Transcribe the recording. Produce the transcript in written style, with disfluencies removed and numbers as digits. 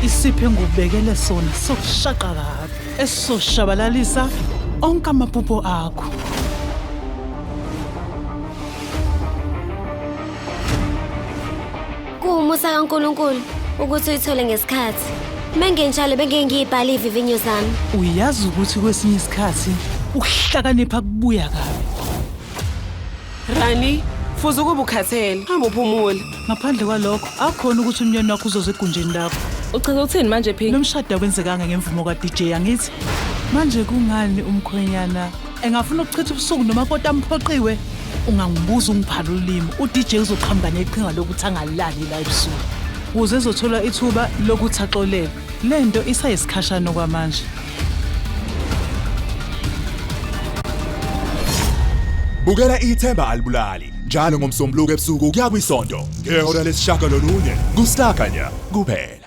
isipho engubekele sona sokushaqa kabi esizoshabalalisa onke amaphupho akho. Kuwumusa kaNkulunkulu ukuthi uyithole ngesikhathi. Mengenjalo bengengiyibhala ivivinyo zami. Uyazi ukuthi kwesinye isikhathi ukuhlakanipha kubuya kabi. Rani, futhi ukuba ukhathele, hamba uphumule. Ngaphandle kwalokho, akhona ukuthi umnyeni wakho uzoze egunjini lakho. Uchaza ukuthini manje phi? Lo mshado akwenzekanga ngemvumo ka-DJ angithi. Manje kungani umkhwenyana engafuna ukuchitha ubusuku nomakoti amphoqiwe? Ungangibuza ungiphala ulimi. U-DJ uzoqhamuka neqhinga lokuthi angalali la ebusuku. Ukuze ezothola ithuba lokuthi axolele. Le nto isayisikhashana kwamanje. Bukela iThemba Alibulali njalo ngomsombuluko ebusuku kuya kwisonto ngehora lesishagalolunye kuStakanya kuphela.